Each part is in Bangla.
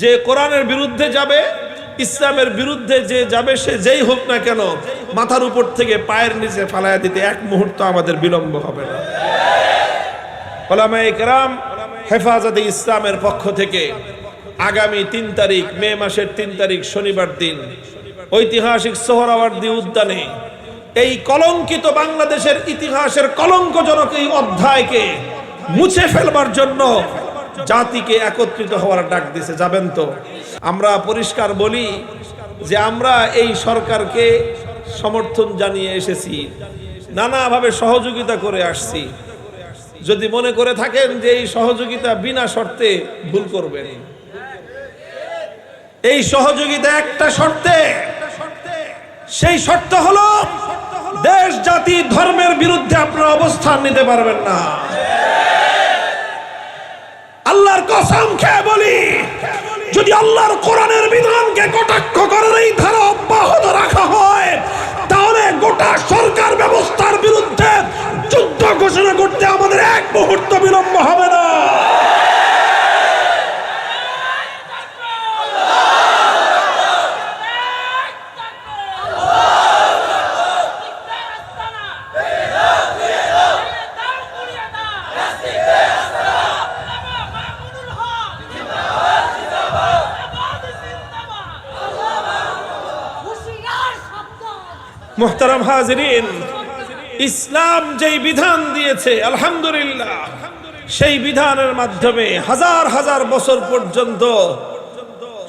যে কোরআনের বিরুদ্ধে যাবে, ইসলামের বিরুদ্ধে যে যাবে, সে যেই হোক না কেন, মাথার উপর থেকে পায়ের নিচে ফালায়া দিতে এক মুহূর্ত আমাদের বিলম্ব হবে না। উলামায়ে কেরাম হেফাজতে ইসলামের পক্ষ থেকে আগামী ৩ তারিখ, মে মাসের ৩ তারিখ শনিবার দিন ঐতিহাসিক সোহরাওয়ার্দী উদ্যানে এই কলঙ্কিত বাংলাদেশের ইতিহাসের কলঙ্কজনক এই অধ্যায়কে মুছে ফেলবার জন্য জাতিকে একত্রিত হওয়ার ডাক দিছে। যাবেন তো? আমরা পরিষ্কার বলি যে আমরা এই সরকারকে সমর্থন জানিয়ে এসেছি, নানাভাবে সহযোগিতা করে আসছি। যদি মনে করে থাকেন যে এই সহযোগিতা বিনা শর্তে, ভুল করবেন। এই সহযোগিতা একটা শর্তে, সেই শর্ত হলো দেশ জাতি ধর্মের বিরুদ্ধে আপনারা অবস্থান নিতে পারবেন না। আল্লাহর কসম খেয়ে বলি, যদি আল্লাহর কোরআনের বিধানকে কটাক্ষ করার এই ধারা অব্যাহত রাখা হয়, তাহলে গোটা সরকার ব্যবস্থার বিরুদ্ধে যুদ্ধ ঘোষণা করতে আমাদের এক মুহূর্ত বিলম্ব হবে না। মুহতারাম হাজিরিন, ইসলাম যেই বিধান দিয়েছে আলহামদুলিল্লাহ, সেই বিধানের মাধ্যমে হাজার হাজার বছর পর্যন্ত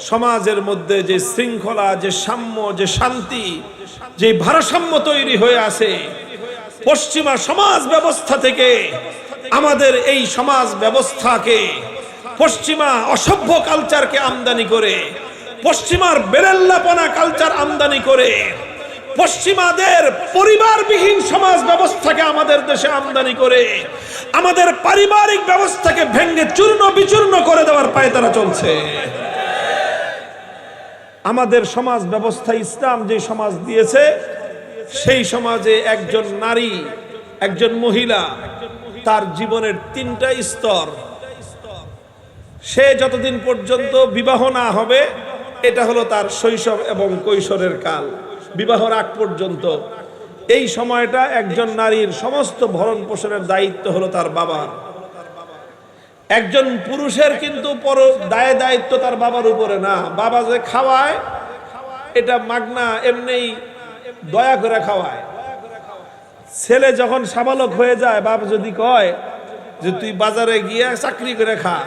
সমাজের মধ্যে যে শৃঙ্খলা, যে সাম্য, যে শান্তি, যে ভারসাম্য তৈরি হয়ে আছে, পশ্চিমা সমাজ ব্যবস্থা থেকে আমাদের এই সমাজ ব্যবস্থাকে, পশ্চিমা অসভ্য কালচারকে আমদানি করে, পশ্চিমার বেরেল্লাপনা কালচার আমদানি করে, পশ্চিমাদের পরিবারবিহীন সমাজ ব্যবস্থাকে আমাদের দেশে আমদানি করে আমাদের পারিবারিক ব্যবস্থাকে ভেঙে চূর্ণ বিচূর্ণ করে দেওয়ার পায়তারা চলছে। আমাদের সমাজ ব্যবস্থা, ইসলাম যে সমাজ দিয়েছে, সেই সমাজে একজন নারী, একজন মহিলা, তার জীবনের 3টা স্তর। সে যতদিন পর্যন্ত বিবাহ না হবে, এটা হলো তার শৈশব এবং কৈশোরের কাল। বিবাহর আগ পর্যন্ত এই সময়টা একজন নারীর সমস্ত ভরণ পোষণের দায়িত্ব হলো তার বাবার। একজন পুরুষের কিন্তু দায়িত্ব তার বাবার উপরে না। বাবা যে খাওয়ায়, এটা মাগনা, এমনি দয়া করে খাওয়ায়। ছেলে যখন সাবালক হয়ে যায়, বাপ যদি কয় যে তুই বাজারে গিয়ে চাকরি করে খা,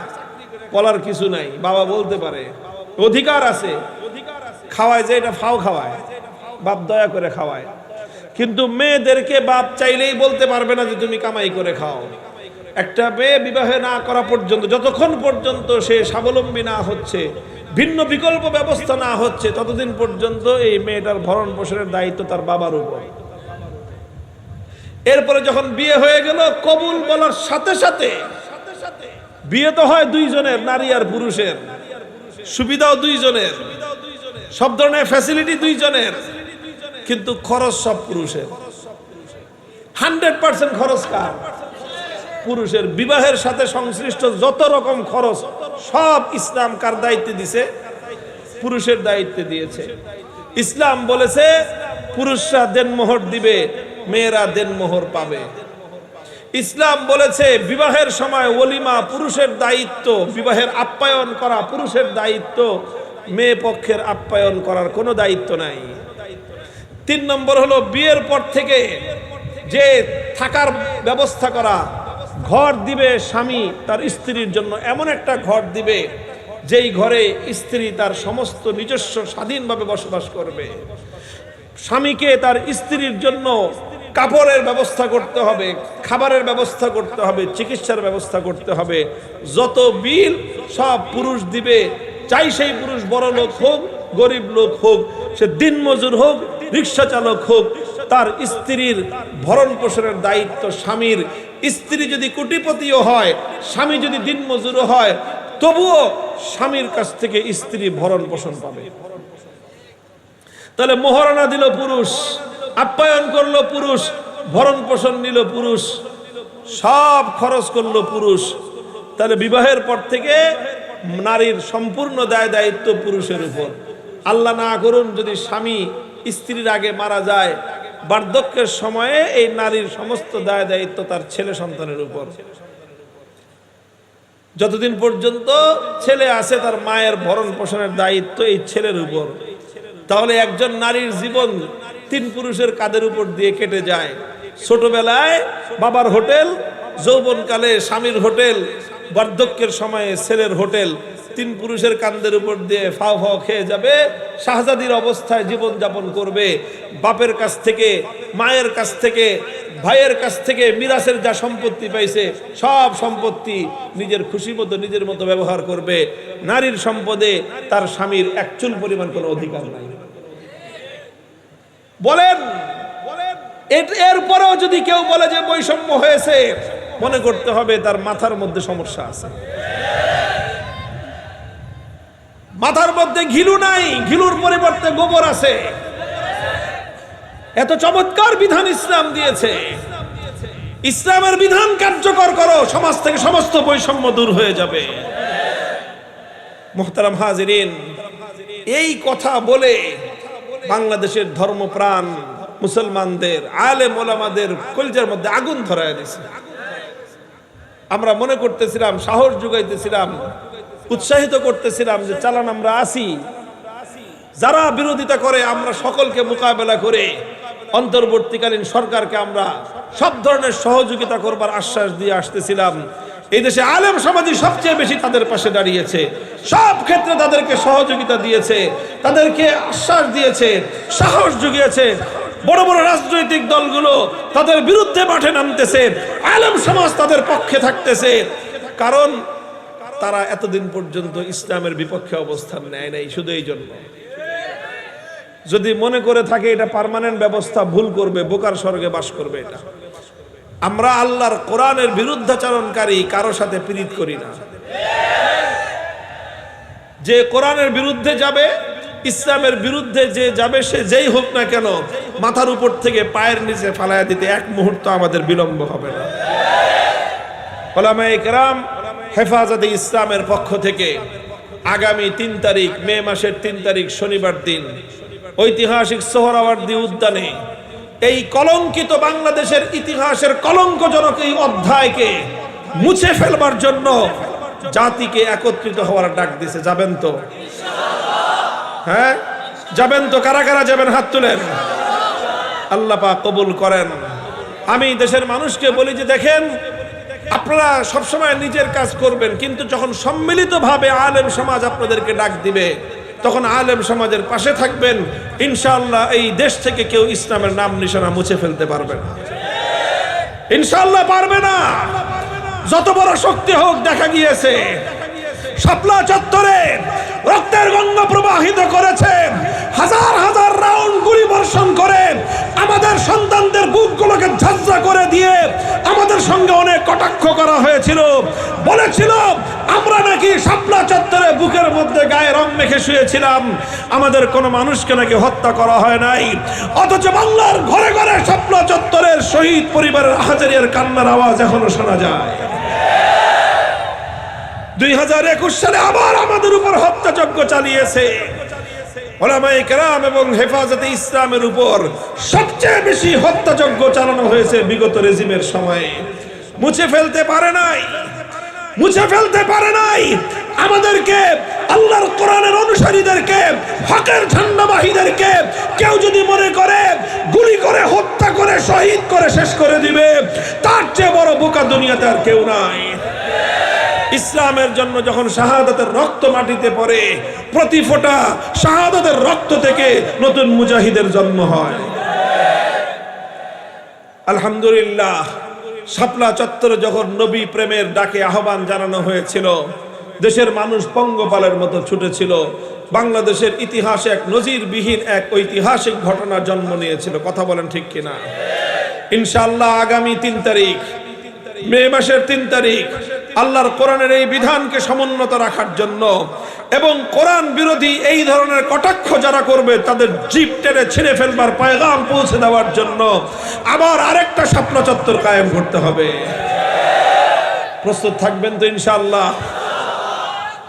বলার কিছু নাই, বাবা বলতে পারে, অধিকার আছে, খাওয়ায়, যে এটা ফাও খাওয়ায়, বাপ দয়া করে খাওয়ায়। কিন্তু মেয়েদেরকে বাপ চাইলেই বলতে পারবে না যে তুমি কামাই করে খাও। একটা মেয়ে বিবাহে না করা পর্যন্ত, যতক্ষণ পর্যন্ত সে স্বাবলম্বী না হচ্ছে, ভিন্ন বিকল্প ব্যবস্থা না হচ্ছে, ততদিন পর্যন্ত এই মেয়েটার ভরণ পোষণের দায়িত্ব তার বাবার উপর। এরপরে যখন বিয়ে হয়ে গেল, কবুল বলার সাথে সাথে, বিয়ে তো হয় দুইজনের, নারী আর পুরুষের, সুবিধাও দুইজনের, সব ধরনের ফ্যাসিলিটি দুইজনের, কিন্তু খরচ সব পুরুষের। 100% খরচ কার? পুরুষের। বিবাহের সাথে সংশ্লিষ্ট যত রকম খরচ সব ইসলাম কার দায়িত্বে দিয়েছে? পুরুষের দায়িত্বে দিয়েছে। ইসলাম বলেছে পুরুষরা দেনমোহর দিবে, মেয়েরা দেনমোহর পাবে। ইসলাম বলেছে বিবাহের সময় ওলিমা পুরুষের দায়িত্ব, বিবাহের আপ্যায়ন করা পুরুষের দায়িত্ব, মেয়ে পক্ষের আপ্যায়ন করার কোনো দায়িত্ব নাই। 3 নম্বর হলো বিয়ের পর থেকে যে থাকার ব্যবস্থা করা, ঘর দিবে স্বামী তার স্ত্রীর জন্য, এমন একটা ঘর দিবে যেই ঘরে স্ত্রী তার সমস্ত নিজস্ব স্বাধীনভাবে বসবাস করবে। স্বামীকে তার স্ত্রীর জন্য কাপড়ের ব্যবস্থা করতে হবে, খাবারের ব্যবস্থা করতে হবে, চিকিৎসার ব্যবস্থা করতে হবে। যত বিল সব পুরুষ দিবে, চাই সেই পুরুষ বড় লোক হোক, গরিব লোক হোক, সে দিনমজুর হোক, রিক্সা চালক হোক, তার স্ত্রীর ভরণ পোষণের দায়িত্ব স্বামীর। স্ত্রী যদি কোটিপতিও হয়, স্বামী যদি দিনমজুরও হয়, তবুও স্বামীর কাছ থেকে স্ত্রী ভরণ পোষণ পাবে। তাহলে মোহরানা দিল পুরুষ, আপ্যায়ন করলো পুরুষ, ভরণ পোষণ নিল পুরুষ, সব খরচ করলো পুরুষ। তাহলে বিবাহের পর থেকে নারীর সম্পূর্ণ দায় দায়িত্ব পুরুষের উপর। আল্লাহ না করুন যদি স্বামী স্ত্রীর আগে মারা যায়, বার্ধক্যের সময়ে এই নারীর সমস্ত দায় দায়িত্ব তার ছেলে সন্তানের উপর। যতদিন পর্যন্ত ছেলে আছে তার মায়ের ভরণ পোষণের দায়িত্ব এই ছেলের উপর। তাহলে একজন নারীর জীবন 3 পুরুষের কাঁধের উপর দিয়ে কেটে যায়। ছোটবেলায় বাবার হোটেল, যৌবনকালে স্বামীর হোটেল, বার্ধক্যের সময়ে ছেলের হোটেল, 3 পুরুষের কাঁধের উপর দিয়ে ফাও ফাও খেয়ে যাবে। শাহজাদির অবস্থায় জীবন যাপন করবে। বাপের কাছ থেকে, মায়ের কাছ থেকে, ভাইয়ের কাছ থেকে মিরাসের যা সম্পত্তি পাইছে সব সম্পত্তি নিজের খুশি মতো নিজের মতো ব্যবহার করবে। নারীর সম্পদে তার স্বামীর এক চুল পরিমাণ কোনো অধিকার নাই। বলেন, এরপরেও যদি কেউ বলে যে বৈষম্য হয়েছে, মনে করতে হবে তার মাথার মধ্যে সমস্যা আছে। মাথার মধ্যে ঘিলু নাই, ঘিলুর পরিবর্তে গোবর আছে। এত চমৎকার বিধান ইসলাম দিয়েছে। ইসলামের বিধান কার্যকর করো, সমাজ থেকে সমস্ত বৈষম্য দূর হয়ে যাবে। মুহতারাম হাজিরিন, এই কথা বলে বাংলাদেশের ধর্মপ্রাণ মুসলমানদের, আলেম ওলামাদের কলিজার মধ্যে আগুন ধরায় দিয়েছে। আমরা মনে করতেছিলাম, সাহস যোগাইতেছিলাম, উৎসাহিত করতেছিলাম যে চালান আমরা আসি। যারা বিরোধিতা করে আমরা সকলকে মোকাবেলা করে অন্তর্বর্তীকালীন সরকারকে আমরা সব ধরনের সহযোগিতা করবার আশ্বাস দিয়ে আসতেছিলাম। এই দেশে আলেম সমাজই সবচেয়ে বেশি তাদের পাশে দাঁড়িয়েছে, সব ক্ষেত্রে তাদেরকে সহযোগিতা দিয়েছে, তাদেরকে আশ্বাস দিয়েছে, সাহস জুগিয়েছে। বড় বড় রাজনৈতিক দলগুলো তাদের বিরুদ্ধে মাঠে নামতেছে, আলেম সমাজ তাদের পক্ষে থাকতেছে। কারণ তারা এতদিন পর্যন্ত ইসলামের বিপক্ষে অবস্থান নেয় নাই। শুধু এই জন্য, যদি মনে করে থাকে এটা পার্মানেন্ট ব্যবস্থা, ভুল করবে, বোকার স্বর্গে বাস করবে। এটা আমরা আল্লাহর কোরআনের বিরুদ্ধাচরণকারী কারো সাথে পীড়িত করি না। যে কোরআনের বিরুদ্ধে যাবে, ইসলামের বিরুদ্ধে যে যাবে, সে যেই হোক না কেন, মাথার উপর থেকে পায়ের নিচে ফালায়া দিতে এক মুহূর্ত আমাদের বিলম্ব হবে না। উলামায়ে কেরাম হেফাজতে ইসলামের পক্ষ থেকে আগামী 3 তারিখ, মে মাসের 3 তারিখ শনিবার দিন ঐতিহাসিক সোহরাওয়ার্দী উদ্যানে এই কলঙ্কিত বাংলাদেশের ইতিহাসের কলঙ্কজনক এই অধ্যায়কে মুছে ফেলবার জন্য জাতিকে একত্রিত হওয়ার ডাক দিয়েছে। যাবেন তো? হ্যাঁ, যাবেন তো? কারা কারা যাবেন হাত তুলেন। আল্লাহ পাক কবুল করেন। আমি দেশের মানুষকে বলি যে দেখেন, আপনারা সবসময় নিজের কাজ করবেন, কিন্তু যখন সম্মিলিতভাবে আলেম সমাজ আপনাদেরকে ডাক দিবে, তখন আলেম সমাজের পাশে থাকবেন। ইনশাআল্লাহ এই দেশ থেকে কেউ ইসলামের নাম নিশানা মুছে ফেলতে পারবে না। ইনশাআল্লাহ পারবে না। যত বড় শক্তি হোক, দেখা গিয়েছে শাপলা চত্বরে রক্তের গঙ্গা প্রবাহিত করেছে, হাজার হাজার রাউন্ড গুলি বর্ষণ করে আমাদের সন্তানদের বুকগুলোকে ঝাঁঝরা করে দিয়ে আমাদের সঙ্গে অনেক কটাক্ষ করা হয়েছিল। বলেছিল আমরা নাকি শাপলা চত্বরে বুকের মধ্যে গায়ে রং মেখে শুয়েছিলাম, আমাদের কোনো মানুষকে নাকি হত্যা করা হয় নাই। অথচ বাংলার ঘরে ঘরে শাপলা চত্বরের শহীদ পরিবারের হাজারিয়ার কান্নার আওয়াজ এখনো শোনা যায়। 2021 সালে আবার আমাদের উপর হত্যাযজ্ঞ চালিয়েছে। উলামায়ে কেরাম এবং হেফাজতে ইসলামের উপর সবচেয়ে বেশি হত্যাযজ্ঞ চালানো হয়েছে বিগত রেজিমের সময়ে। মুছে ফেলতে পারে নাই, মুছে ফেলতে পারে নাই। আমাদেরকে, আল্লাহর কোরআনের অনুসারীদেরকে, হকের ঝান্ডাবাহীদেরকে কেউ যদি মনে করে গুলি করে, হত্যা করে, শহীদ করে শেষ করে দিবে, তার চেয়ে বড় বোকা দুনিয়াতে আর কেউ নাই। ইসলামের জন্য যখন শাহাদাতের রক্ত মাটিতে পড়ে, প্রতি ফোঁটা শাহাদাতের রক্ত থেকে নতুন মুজাহিদের জন্ম হয়। আলহামদুলিল্লাহ, শাপলা চত্বরে যখন নবী প্রেমের ডাকে আহ্বান জানানো হয়েছিল, দেশের মানুষ পঙ্গপালের মতো ছুটেছিল। বাংলাদেশের ইতিহাসে এক নজিরবিহীন এক ঐতিহাসিক ঘটনা জন্ম নিয়েছিল। কথা বলেন ঠিক কিনা? ইনশাআল্লাহ আগামী 3 তারিখ, মে মাসের 3 তারিখ, আল্লাহর কোরআনের এই বিধানকে সমুন্নত রাখার জন্য এবং কোরআন বিরোধী এই ধরনের কটাক্ষ যারা করবে তাদের জিভ টেনে ছিঁড়ে ফেলবার পয়গাম পৌঁছে দেওয়ার জন্য আবার আরেকটা শাপলা চত্বর কায়েম করতে হবে। প্রস্তুত থাকবেন তো ইনশাআল্লাহ?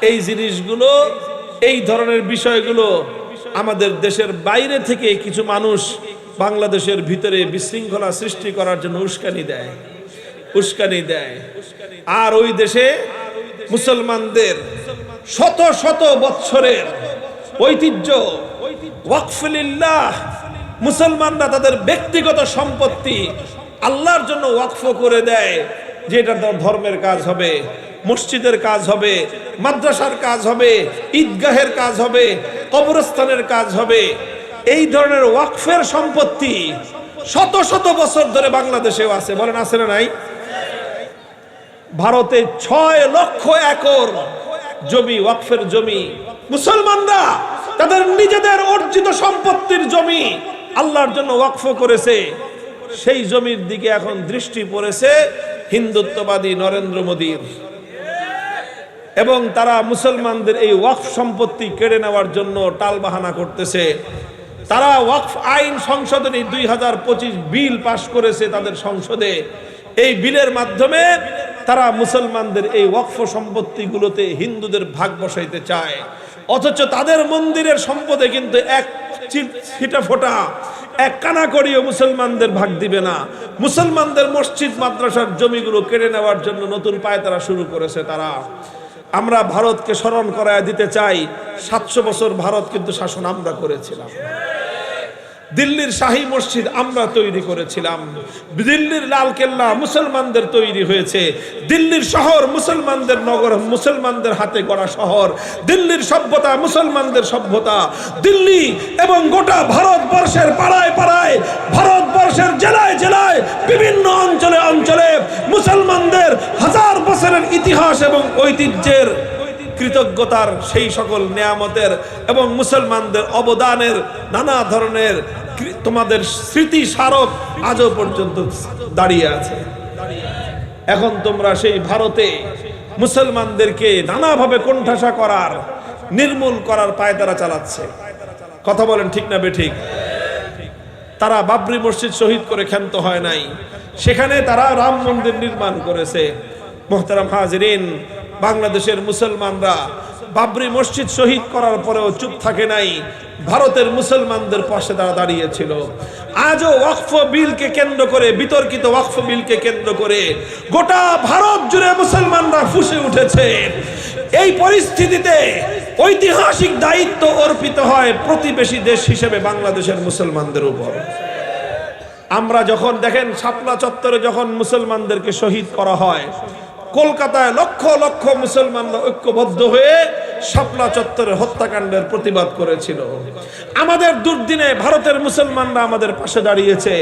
এই জিনিসগুলো, এই ধরনের বিষয়গুলো আমাদের দেশের বাইরে থেকে কিছু মানুষ বাংলাদেশের ভিতরে বিশৃঙ্খলা সৃষ্টি করার জন্য উস্কানি দেয়। আর ওই দেশে মুসলমানদের শত শত বৎসরের ঐতিহ্য ওয়াকফুলিল্লাহ, মুসলমানরা তাদের ব্যক্তিগত সম্পত্তি আল্লাহর জন্য ওয়াকফ করে দেয়, যে এটা ধর্মের কাজ হবে, মসজিদের কাজ হবে, মাদ্রাসার কাজ হবে, ঈদগাহের কাজ হবে, কবরস্থানের কাজ হবে। এই ধরনের ওয়াকফের সম্পত্তি শত শত বছর ধরে বাংলাদেশেও আছে, বলেন আছে না নাই? ভারতে 6 লক্ষ একর জমি, ওয়াকফের জমি, মুসলমানরা তাদের নিজেদের অর্জিত সম্পত্তির জমি আল্লাহর জন্য ওয়াকফ করেছে। সেই জমির দিকে এখন দৃষ্টি পড়েছে হিন্দুত্ববাদী নরেন্দ্র মোদীর, এবং তারা মুসলমানদের এই ওয়াকফ সম্পত্তি কেড়ে নেওয়ার জন্য টালবাহানা করতেছে। তারা ওয়াকফ আইন সংশোধনী 2025 বিল পাশ করেছে তাদের সংসদে। এই বিলের মাধ্যমে তারা মুসলমানদের এই ওয়াকফ সম্পত্তিগুলোতে হিন্দুদের ভাগ বসাইতে চায়, অথচ তাদের মন্দিরের সম্পদে কিন্তু এক ছিটা ফোঁটা, এক কানা করিও মুসলমানদের ভাগ দিবে না। মুসলমানদের মসজিদ মাদ্রাসার জমিগুলো কেড়ে নেওয়ার জন্য নতুন পায়তারা শুরু করেছে তারা। আমরা ভারতকে স্মরণ করায় দিতে চাই, 700 বছর ভারত কিন্তু শাসন আমরা করেছিলাম। দিল্লির শাহী মসজিদ আমরা তৈরি করেছিলাম, দিল্লির লালকেল্লা মুসলমানদের তৈরি হয়েছে, দিল্লির শহর মুসলমানদের নগর, মুসলমানদের হাতে গড়া শহর, দিল্লির সভ্যতা মুসলমানদের সভ্যতা। দিল্লি এবং গোটা ভারতবর্ষের পাড়ায় পাড়ায়, ভারতবর্ষের জেলায় জেলায়, বিভিন্ন অঞ্চলে অঞ্চলে মুসলমানদের হাজার বছরের ইতিহাস এবং ঐতিহ্যের, কৃতজ্ঞতার সেই সকল নেয়ামতের এবং মুসলমানদের অবদানের নানা ধরনের তোমাদের স্মৃতি স্মারক আজও পর্যন্ত দাঁড়িয়ে আছে। এখন তোমরা সেই ভারতে মুসলমানদেরকে নানাভাবে কোণঠাসা করার, নির্মূল করার পায়তারা চালাচ্ছে। কথা বলেন ঠিক না বেঠিক? তারা বাবরি মসজিদ শহীদ করে ক্ষান্ত হয় নাই, সেখানে তারা রাম মন্দির নির্মাণ করেছে। মোহতারাম হাজিরিন, বাংলাদেশের মুসলমানরা বাবরি মসজিদ শহীদ করার পরেও চুপ থাকে নাই, ভারতের মুসলমানদের পাশে তারা দাঁড়িয়েছিল। আজও ওয়াকফ বিলকে কেন্দ্র করে, বিতর্কিত ওয়াকফ বিলকে কেন্দ্র করে গোটা ভারত জুড়ে মুসলমানরা ফুঁসে উঠেছে। এই পরিস্থিতিতে ঐতিহাসিক দায়িত্ব অর্পিত হয় প্রতিবেশী দেশ হিসেবে বাংলাদেশের মুসলমানদের উপর। আমরা যখন দেখেন শাপলা চত্বরে যখন মুসলমানদেরকে শহীদ করা হয়, কলকাতায় লক্ষ লক্ষ মুসলমানরা ঐক্যবদ্ধ হয়ে শাপলা চত্বরে হত্যাকাণ্ডের প্রতিবাদ করেছিল। আমাদের দুর্দিনে ভারতের মুসলমানরা আমাদের পাশে দাঁড়িয়েছে।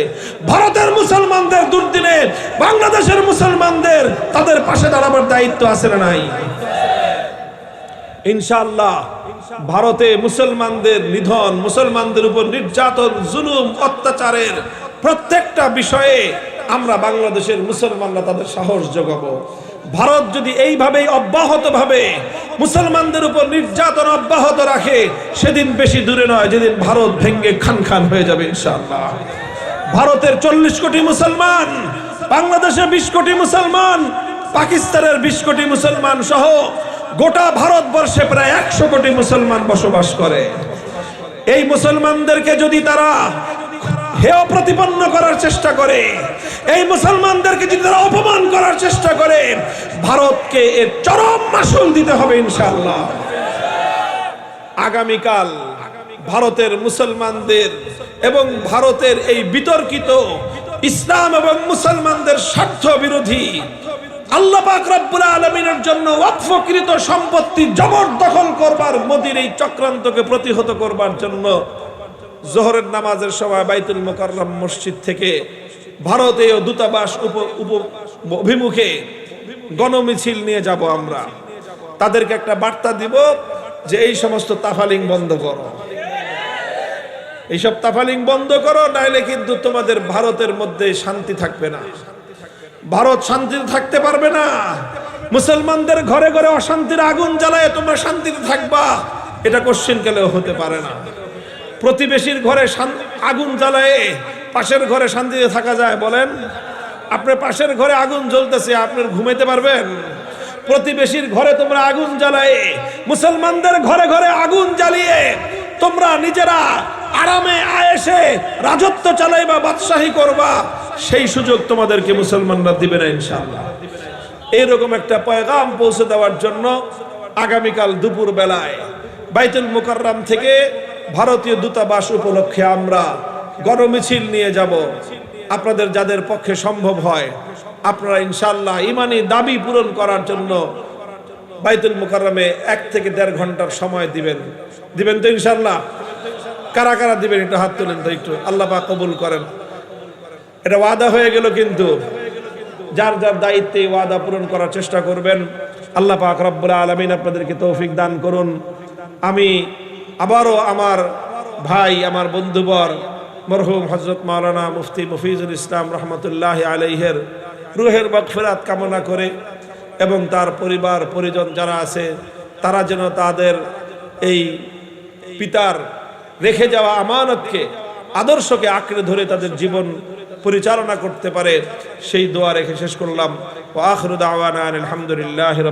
ভারতের মুসলমানদের দুর্দিনে বাংলাদেশের মুসলমানদের তাদের পাশে দাঁড়াবার দায়িত্ব আছে না নাই? ইনশাআল্লাহ ভারতে মুসলমানদের নিধন, মুসলমানদের উপর নির্যাতন, জুলুম, অত্যাচারের প্রত্যেকটা বিষয়ে আমরা বাংলাদেশের মুসলমানরা তাদের সাহস যোগাবো। ভারত যদি এইভাবেই অব্যাহতভাবে মুসলমানদের উপর নির্যাতন অব্যাহত রাখে, সেদিন বেশি দূরে নয় যেদিন ভারত ভেঙ্গে খান খান হয়ে যাবে ইনশাআল্লাহ। ভারতের 40 কোটি মুসলমান, বাংলাদেশে 20 কোটি মুসলমান, পাকিস্তানের 20 কোটি মুসলমান সহ গোটা ভারতবর্ষে প্রায় 100 কোটি মুসলমান বসবাস করে। এই মুসলমানদেরকে যদি তারা হেয় প্রতিপন্ন করার চেষ্টা করে, এই মুসলমানদেরকে যদি তারা অপমান করার চেষ্টা করে, ভারতকে এর চরম মাসুল দিতে হবে ইনশাআল্লাহ। আগামীকাল ভারতের মুসলমানদের এবং ভারতের এই বিতর্কিত ইসলাম এবং মুসলমানদের স্বার্থ বিরোধী, আল্লাহ পাক রব্বুল আলামিনের জন্য ওয়াকফকৃত সম্পত্তি জবরদখল করবার, মোদির এই চক্রান্তকে প্রতিহত করবার জন্য জোহরের নামাজের সময় বাইতুল মুকাররম মসজিদ থেকে ভারতীয় দূতাবাস অভিমুখে গণমিছিল নিয়ে যাব আমরা। তাদেরকে একটা বার্তা দিব যে এই সমস্ত তাফালিং বন্ধ করো, এইসব তাফালিং বন্ধ করো, নাইলে কিন্তু তোমাদের ভারতের মধ্যে শান্তি থাকবে না, ভারত শান্তিতে থাকতে পারবে না। মুসলমানদের ঘরে ঘরে অশান্তির আগুন জ্বালায় তোমরা শান্তিতে থাকবা, এটা কোশ্চিনকালেও হতে পারে না। প্রতিবেশীর ঘরে আগুন জ্বালায় পাশের ঘরে শান্তিতে থাকা যায়? বলেন, আপনার পাশের ঘরে আগুন জ্বলতেছে, আপনার ঘুমাইতে পারবেন? প্রতিবেশীর ঘরে তোমরা আগুন জ্বালায়ে, মুসলমানদের ঘরে ঘরে আগুন জ্বালিয়ে তোমরা নিজেরা আরামে আয়েশে রাজত্ব চালাইবা, বাদশাহী করবা, সেই সুযোগ তোমাদেরকে মুসলমানরা দিবে না ইনশাআল্লাহ। এইরকম একটা পয়গাম পৌঁছে দেওয়ার জন্য আগামীকাল দুপুর বেলায় বাইতুল মুকাররম থেকে ভারতীয় দূতাবাস উপলক্ষে আমরা গণমিছিল নিয়ে যাব। আপনাদের যাদের পক্ষে সম্ভব হয় আপনারা ইনশাআল্লাহ ইমানি দাবি পূরণ করার জন্য বাইতুল মুকাররমে 1 থেকে 1.5 ঘন্টার সময় দিবেন তো ইনশাআল্লাহ? কারা কারা দিবেন একটু হাত তুলেন তো, একটু আল্লাহ পাক কবুল করেন। এটা ওয়াদা হয়ে গেল, কিন্তু যার যার দায়িত্বে ওয়াদা পূরণ করার চেষ্টা করবেন। আল্লাহ পাক রব্বুল আলামিন আপনাদেরকে তৌফিক দান করুন। আমি আবারও আমার ভাই, আমার বন্ধুবর মরহুম হযরত মাওলানা মুফতি মফিজুল ইসলাম রহমতুল্লাহ আলাইহির রুহের মাগফিরাত কামনা করে এবং তার পরিবার পরিজন যারা আছে তারা যেন তাদের এই পিতার রেখে যাওয়া আমানতকে, আদর্শকে আঁকড়ে ধরে তাদের জীবন পরিচালনা করতে পারে, সেই দোয়া রেখে শেষ করলাম। ওয়া আখিরু দাওয়ানা আলহামদুলিল্লাহি রাব্বিল